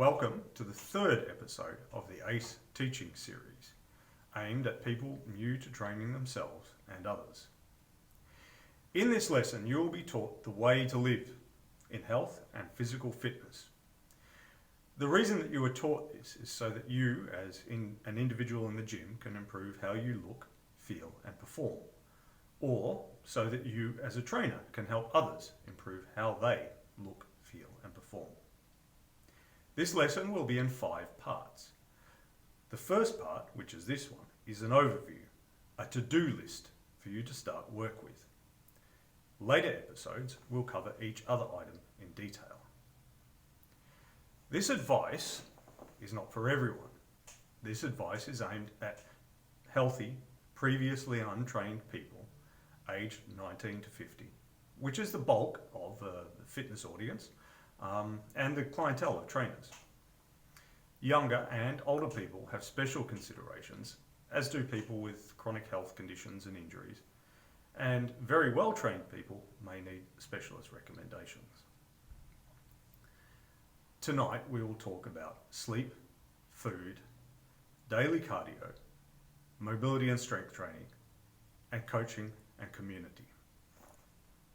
Welcome to the third episode of the ACE teaching series, aimed at people new to training themselves and others. In this lesson, you will be taught the way to live in health and physical fitness. The reason that you are taught this is so that you, as an individual in the gym, can improve how you look, feel, and perform, or so that you, as a trainer, can help others improve how they look, feel, and perform. This lesson will be in 5 parts. The first part, which is this one, is an overview, a to-do list for you to start work with. Later episodes will cover each other item in detail. This advice is not for everyone. This advice is aimed at healthy, previously untrained people aged 19 to 50, which is the bulk of the fitness audience and the clientele of trainers. Younger and older people have special considerations, as do people with chronic health conditions and injuries, and very well-trained people may need specialist recommendations. Tonight we will talk about sleep, food, daily cardio, mobility and strength training, and coaching and community.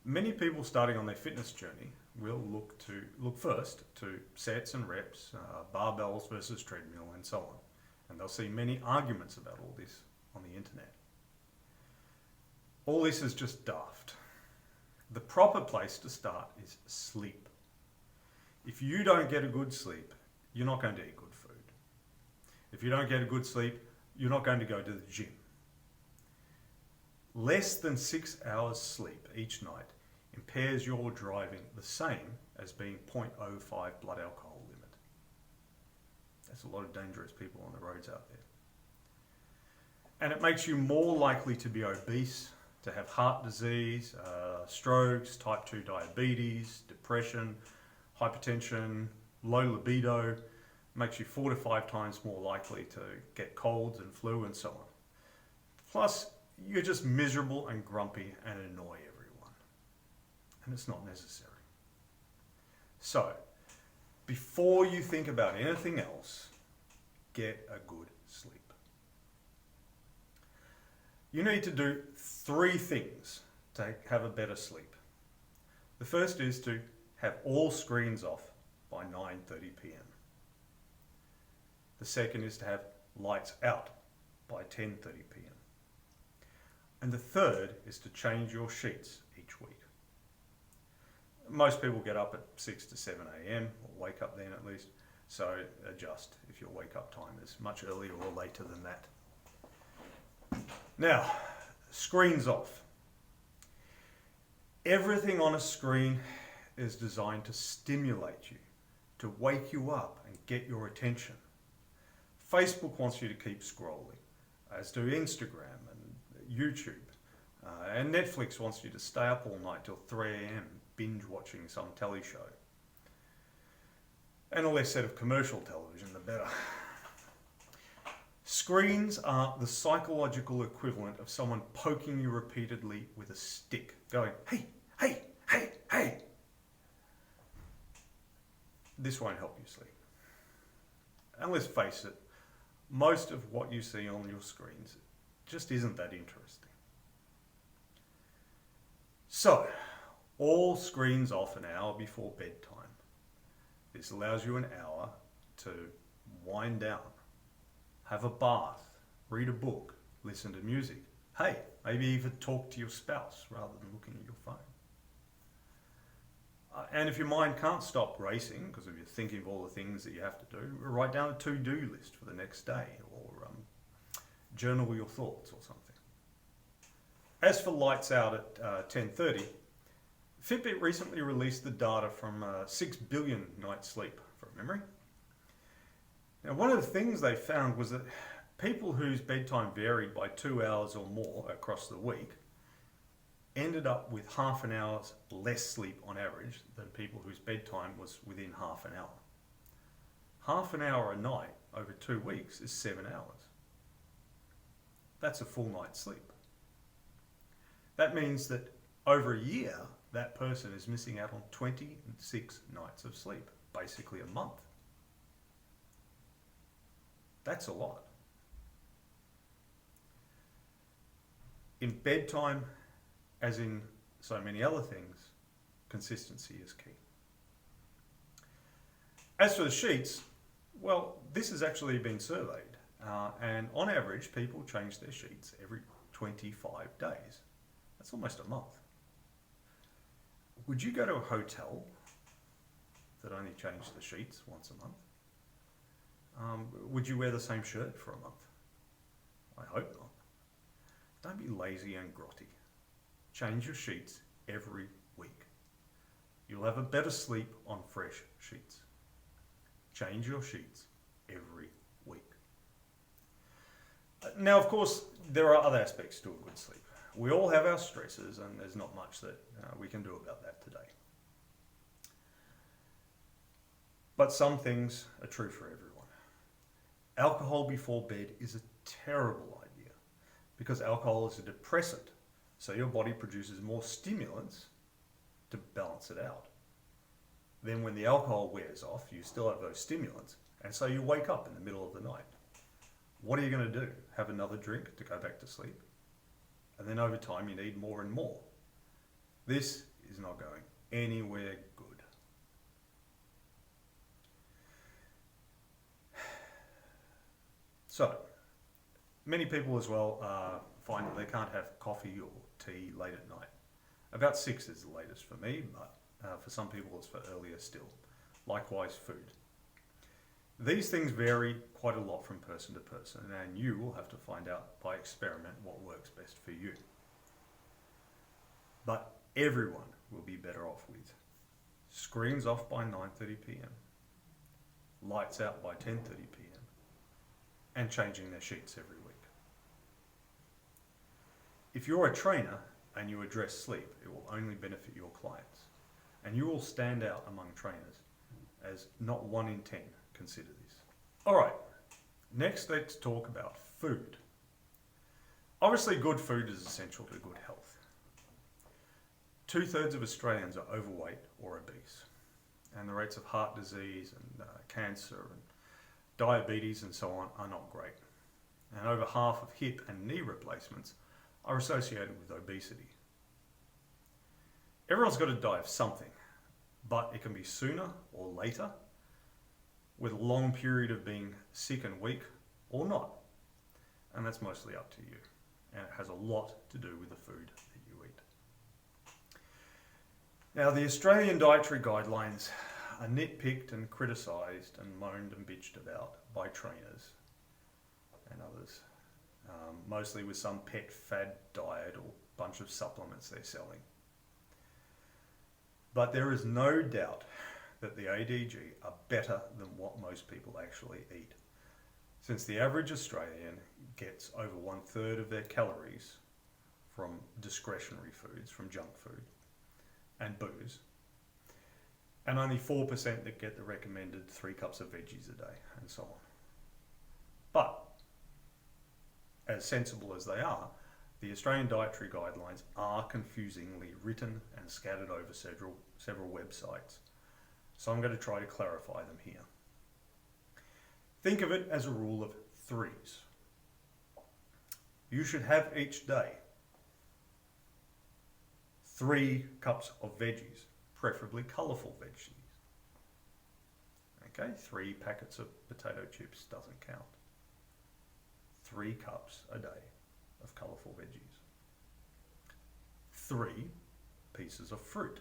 Many people starting on their fitness journey will look first to sets and reps, barbells versus treadmill, and so on. And they'll see many arguments about all this on the internet. All this is just daft. The proper place to start is sleep. If you don't get a good sleep, you're not going to eat good food. If you don't get a good sleep, you're not going to go to the gym. Less than 6 hours sleep each night impairs your driving the same as being 0.05 blood alcohol limit. There's a lot of dangerous people on the roads out there. And it makes you more likely to be obese, to have heart disease, strokes, type 2 diabetes, depression, hypertension, low libido, makes you 4 to 5 times more likely to get colds and flu and so on. Plus, you're just miserable and grumpy and annoy everyone. And it's not necessary. So, before you think about anything else, get a good sleep. You need to do 3 things to have a better sleep. The first is to have all screens off by 9:30 p.m. The second is to have lights out by 10:30 p.m. And the third is to change your sheets each week. Most people get up at 6 to 7 a.m. or wake up then at least, so adjust if your wake up time is much earlier or later than that. Now, screens off. Everything on a screen is designed to stimulate you, to wake you up and get your attention. Facebook wants you to keep scrolling, as do Instagram and YouTube. And Netflix wants you to stay up all night till 3 a.m. binge watching some telly show. And the less said of commercial television, the better. Screens are the psychological equivalent of someone poking you repeatedly with a stick, going, hey, hey, hey, hey. This won't help you sleep. And let's face it, most of what you see on your screens just isn't that interesting. So, all screens off an hour before bedtime. This allows you an hour to wind down, have a bath, read a book, listen to music. Hey, maybe even talk to your spouse rather than looking at your phone. And if your mind can't stop racing because of you're thinking of all the things that you have to do, write down a to-do list for the next day or journal your thoughts or something. As for lights out at 10:30, Fitbit recently released the data from 6 billion nights sleep from memory. Now, one of the things they found was that people whose bedtime varied by 2 hours or more across the week ended up with half an hour less sleep on average than people whose bedtime was within half an hour. Half an hour a night over 2 weeks is 7 hours. That's a full night's sleep. That means that over a year, that person is missing out on 26 nights of sleep, basically a month. That's a lot. In bedtime, as in so many other things, consistency is key. As for the sheets, well, this has actually been surveyed, and on average, people change their sheets every 25 days. That's almost a month. Would you go to a hotel that only changed the sheets once a month? Would you wear the same shirt for a month? I hope not. Don't be lazy and grotty. Change your sheets every week. You'll have a better sleep on fresh sheets. Change your sheets every week. Now, of course, there are other aspects to a good sleep. We all have our stresses, and there's not much that we can do about that today. But some things are true for everyone. Alcohol before bed is a terrible idea because alcohol is a depressant, so your body produces more stimulants to balance it out. Then when the alcohol wears off, you still have those stimulants, and so you wake up in the middle of the night. What are you going to do? Have another drink to go back to sleep? And then over time you need more and more. This is not going anywhere good. So, many people as well find that they can't have coffee or tea late at night. About 6 is the latest for me, but for some people it's for earlier still. Likewise, food. These things vary quite a lot from person to person, and you will have to find out by experiment what works best for you. But everyone will be better off with screens off by 9:30 p.m, lights out by 10:30 p.m, and changing their sheets every week. If you're a trainer and you address sleep, it will only benefit your clients, and you will stand out among trainers as not 1 in 10 consider this. Alright, next let's talk about food. Obviously good food is essential to good health. 2/3 of Australians are overweight or obese, and the rates of heart disease and cancer and diabetes and so on are not great. And over half of hip and knee replacements are associated with obesity. Everyone's got to die of something, but it can be sooner or later, with a long period of being sick and weak or not. And that's mostly up to you. And it has a lot to do with the food that you eat. Now, the Australian dietary guidelines are nitpicked and criticised and moaned and bitched about by trainers and others, mostly with some pet fad diet or bunch of supplements they're selling. But there is no doubt that the ADG are better than what most people actually eat, since the average Australian gets over 1/3 of their calories from discretionary foods, from junk food and booze, and only 4% that get the recommended 3 cups of veggies a day, and so on. But, as sensible as they are, the Australian dietary guidelines are confusingly written and scattered over several websites, so I'm going to try to clarify them here. Think of it as a rule of 3s. You should have each day 3 cups of veggies, preferably colourful veggies. Okay, 3 packets of potato chips doesn't count. 3 cups a day of colourful veggies. 3 pieces of fruit.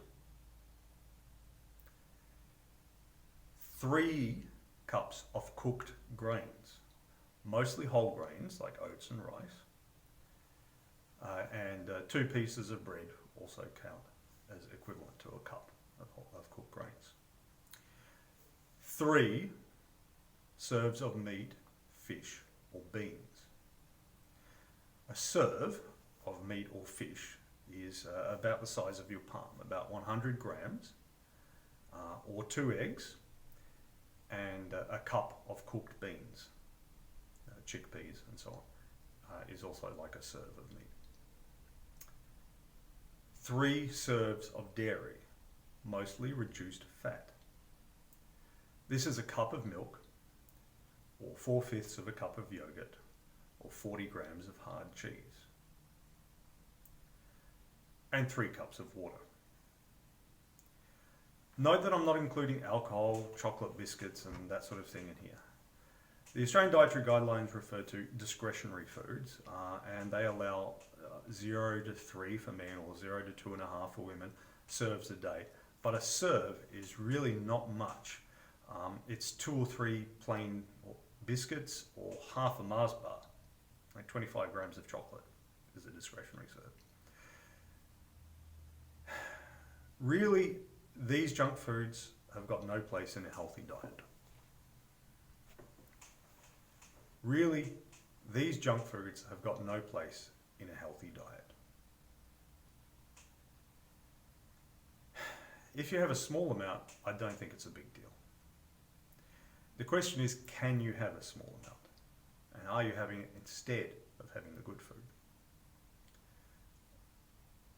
3 cups of cooked grains, mostly whole grains like oats and rice, and 2 pieces of bread also count as equivalent to a cup of cooked grains. 3 serves of meat, fish or beans. A serve of meat or fish is about the size of your palm, about 100 grams, or 2 eggs, and a cup of cooked beans, chickpeas and so on, is also like a serve of meat. 3 serves of dairy, mostly reduced fat. This is a cup of milk, or 4/5 of a cup of yogurt, or 40 grams of hard cheese, and 3 cups of water. Note that I'm not including alcohol, chocolate, biscuits, and that sort of thing in here. The Australian Dietary Guidelines refer to discretionary foods, and they allow 0 to 3 for men or 0 to 2.5 for women serves a day. But a serve is really not much. It's 2 or 3 plain biscuits or half a Mars bar, like 25 grams of chocolate is a discretionary serve. Really, these junk foods have got no place in a healthy diet. Really, these junk foods have got no place in a healthy diet. If you have a small amount, I don't think it's a big deal. The question is, can you have a small amount? And are you having it instead of having the good food?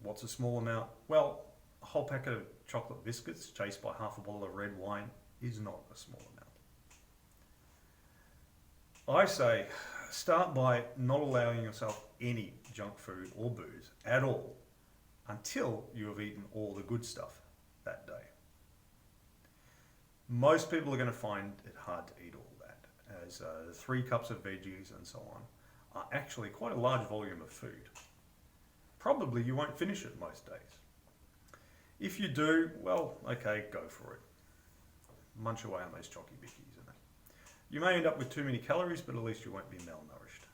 What's a small amount? Well, a whole packet of chocolate biscuits chased by half a bottle of red wine is not a small amount. I say start by not allowing yourself any junk food or booze at all until you have eaten all the good stuff that day. Most people are going to find it hard to eat all that, as 3 cups of veggies and so on are actually quite a large volume of food. Probably you won't finish it most days. If you do, well, okay, go for it. Munch away on those chocky bickies. You may end up with too many calories, but at least you won't be malnourished.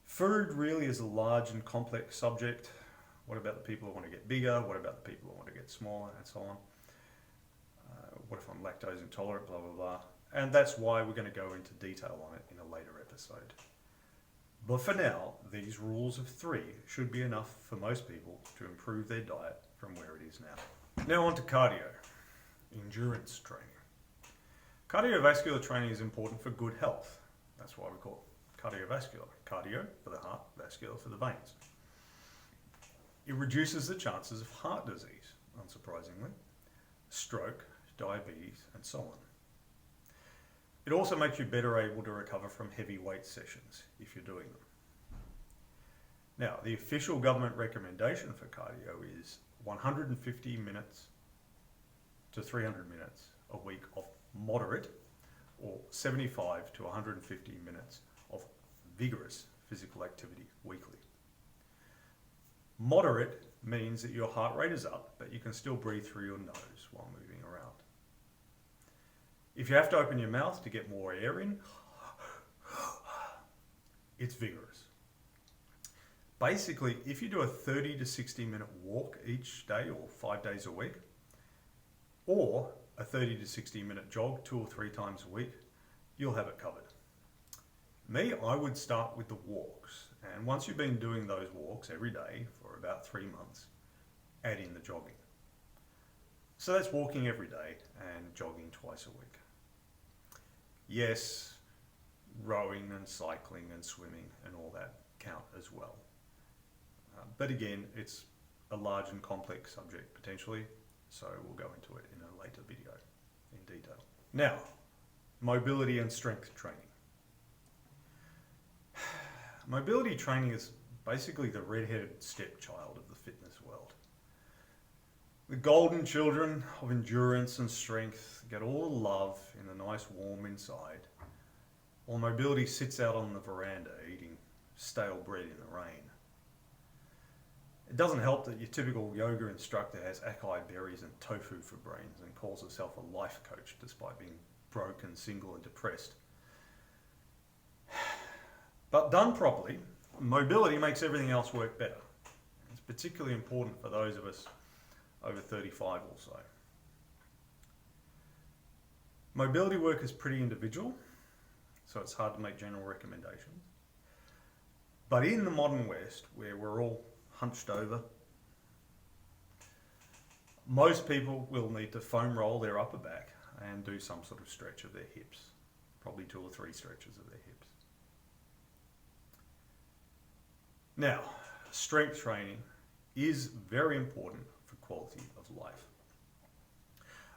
Food really is a large and complex subject. What about the people who want to get bigger? What about the people who want to get smaller, and so on? What if I'm lactose intolerant, blah, blah, blah. And that's why we're going to go into detail on it in a later episode. But for now, these rules of 3 should be enough for most people to improve their diet from where it is now. Now on to cardio, endurance training. Cardiovascular training is important for good health. That's why we call it cardiovascular. Cardio for the heart, vascular for the veins. It reduces the chances of heart disease, unsurprisingly, stroke, diabetes, and so on. It also makes you better able to recover from heavy weight sessions if you're doing them. Now, the official government recommendation for cardio is 150 minutes to 300 minutes a week of moderate, or 75 to 150 minutes of vigorous physical activity weekly. Moderate means that your heart rate is up, but you can still breathe through your nose while moving around. If you have to open your mouth to get more air in, it's vigorous. Basically, if you do a 30 to 60 minute walk each day or 5 days a week, or a 30 to 60 minute jog 2 or 3 times a week, you'll have it covered. Me, I would start with the walks, and once you've been doing those walks every day for about 3 months, add in the jogging. So that's walking every day and jogging twice a week. Yes, rowing and cycling and swimming and all that count as well. But again, it's a large and complex subject potentially, so we'll go into it in a later video in detail. Now, mobility and strength training. Mobility training is basically the red-headed stepchild of the fitness world. The golden children of endurance and strength get all the love in the nice warm inside, while mobility sits out on the veranda eating stale bread in the rain. It doesn't help that your typical yoga instructor has acai berries and tofu for brains and calls herself a life coach despite being broke and single and depressed. But done properly, mobility makes everything else work better. It's particularly important for those of us over 35 or so. Mobility work is pretty individual, so it's hard to make general recommendations. But in the modern West, where we're all hunched over, most people will need to foam roll their upper back and do some sort of stretch of their hips, probably 2 or 3 stretches of their hips. Now, strength training is very important for quality of life.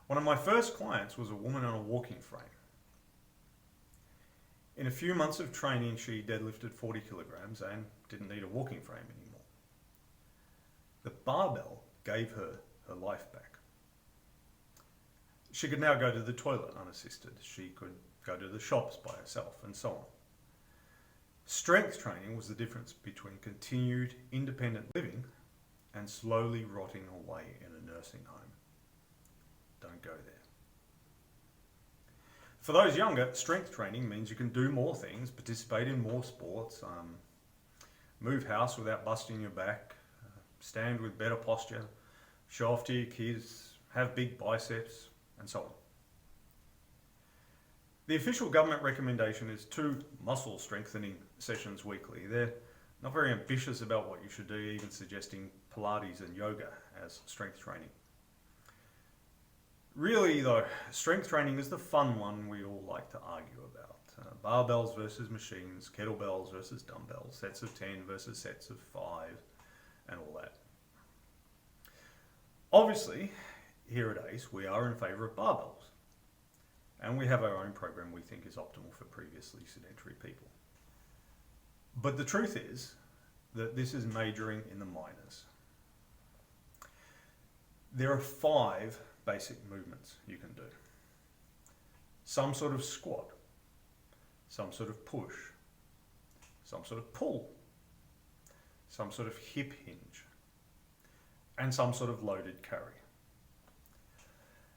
One of my first clients was a woman on a walking frame. In a few months of training, she deadlifted 40 kilograms and didn't need a walking frame anymore. The barbell gave her her life back. She could now go to the toilet unassisted. She could go to the shops by herself, and so on. Strength training was the difference between continued independent living and slowly rotting away in a nursing home. Don't go there. For those younger, strength training means you can do more things, participate in more sports, move house without busting your back, stand with better posture, show off to your kids, have big biceps, and so on. The official government recommendation is 2 muscle strengthening sessions weekly. They're not very ambitious about what you should do, even suggesting Pilates and yoga as strength training. Really though, strength training is the fun one we all like to argue about. Barbells versus machines, kettlebells versus dumbbells, sets of 10 versus sets of 5, and all that. Obviously, here at ACE, we are in favour of barbells. And we have our own program we think is optimal for previously sedentary people. But the truth is that this is majoring in the minors. There are 5 basic movements you can do. Some sort of squat, some sort of push, some sort of pull, some sort of hip hinge, and some sort of loaded carry.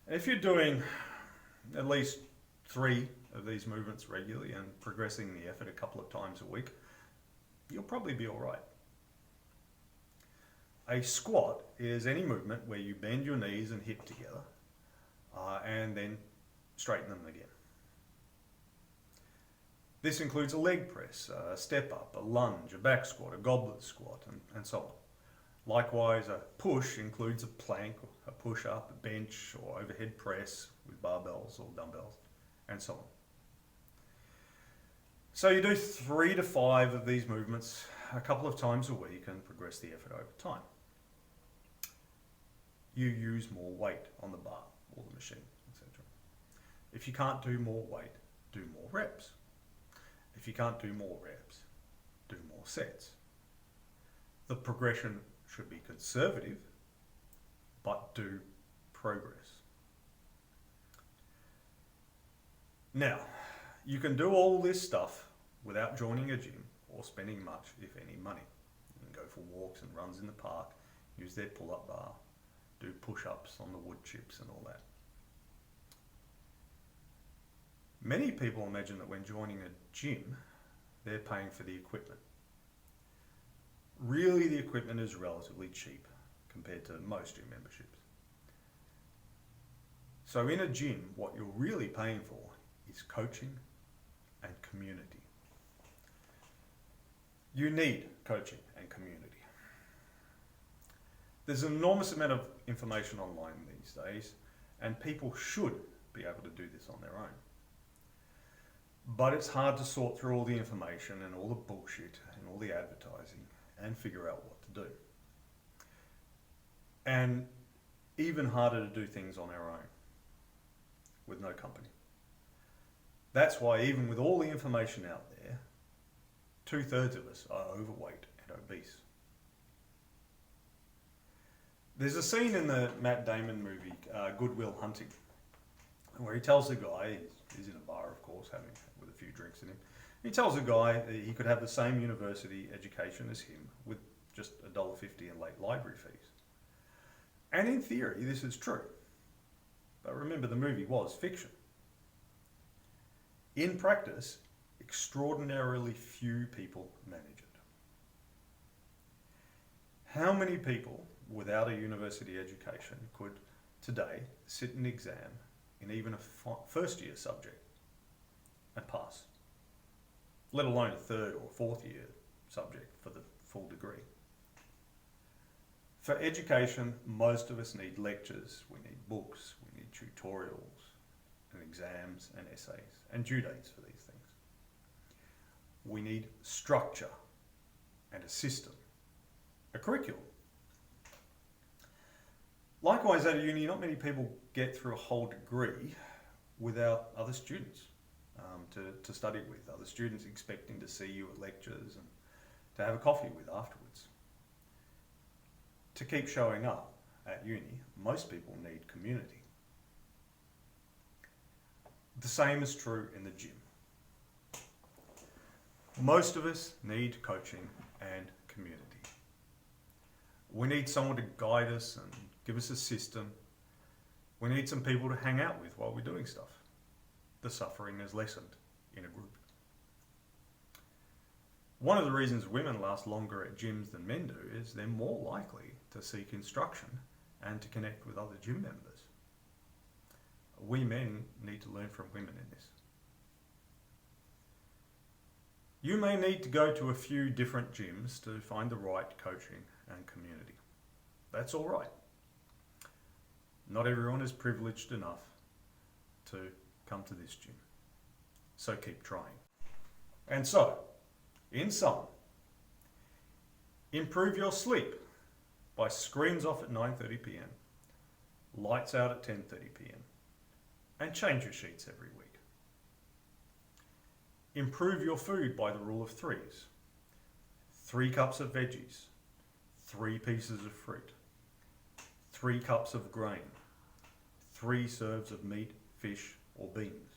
And if you're doing at least 3 of these movements regularly and progressing the effort a couple of times a week, you'll probably be all right. A squat is any movement where you bend your knees and hip together and then straighten them again. This includes a leg press, a step up, a lunge, a back squat, a goblet squat, and so on. Likewise, a push includes a plank, a push up, a bench or overhead press with barbells or dumbbells, and so on. So you do 3 to 5 of these movements a couple of times a week and progress the effort over time. You use more weight on the bar or the machine, etc. If you can't do more weight, do more reps. If you can't do more reps, do more sets. The progression should be conservative, but do progress. Now, you can do all this stuff without joining a gym or spending much, if any, money. You can go for walks and runs in the park, use their pull-up bar, do push-ups on the wood chips and all that. Many people imagine that when joining a gym, they're paying for the equipment. Really, the equipment is relatively cheap compared to most gym memberships. So in a gym, what you're really paying for is coaching and community. You need coaching and community. There's an enormous amount of information online these days, and people should be able to do this on their own. But it's hard to sort through all the information and all the bullshit and all the advertising and figure out what to do. And even harder to do things on our own with no company. That's why even with all the information out there, 2/3 of us are overweight and obese. There's a scene in the Matt Damon movie, Good Will Hunting, where he tells the guy, he's in a bar of course, having with a few drinks in him, he tells the guy that he could have the same university education as him with just $1.50 in late library fees. And in theory, this is true. But remember, the movie was fiction. In practice, extraordinarily few people manage it. How many people without a university education could today sit an exam in even a first year subject and pass, let alone a 3rd or 4th year subject for the full degree? For education, most of us need lectures, we need books, we need tutorials and exams and essays and due dates for these things. We need structure and a system, a curriculum. Likewise, at a uni, not many people get through a whole degree without other students to study with, other students expecting to see you at lectures and to have a coffee with afterwards. To keep showing up at uni, most people need community. The same is true in the gym. Most of us need coaching and community. We need someone to guide us and give us a system. We need some people to hang out with while we're doing stuff. The suffering is lessened in a group. One of the reasons women last longer at gyms than men do is they're more likely to seek instruction and to connect with other gym members. We men need to learn from women in this. You may need to go to a few different gyms to find the right coaching and community. That's all right. Not everyone is privileged enough to come to this gym. So keep trying. And so, in sum, improve your sleep by screens off at 9:30 p.m, lights out at 10:30 p.m, and change your sheets every week. Improve your food by the rule of threes. 3 cups of veggies, 3 pieces of fruit, 3 cups of grain, 3 serves of meat, fish or beans,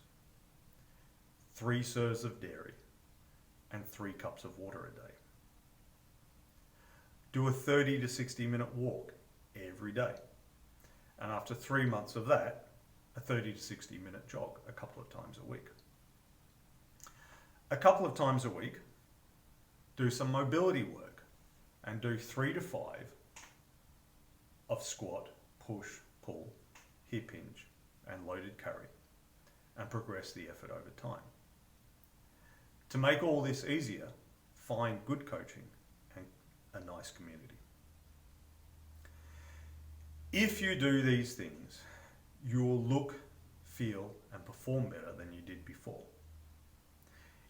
3 serves of dairy, and 3 cups of water a day. Do a 30 to 60 minute walk every day. And after 3 months of that, a 30 to 60 minute jog a couple of times a week. A couple of times a week, do some mobility work and do 3 to 5 of squat, push, pull, hip hinge and loaded carry, and progress the effort over time. To make all this easier, find good coaching and a nice community. If you do these things, you will look, feel and perform better than you did before.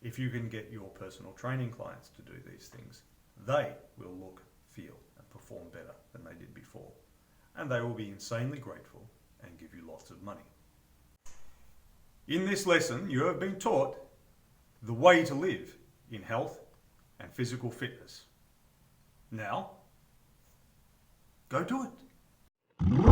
If you can get your personal training clients to do these things, they will look, feel and perform better than they did before. And they will be insanely grateful and give you lots of money. In this lesson, you have been taught the way to live in health and physical fitness. Now, go do it.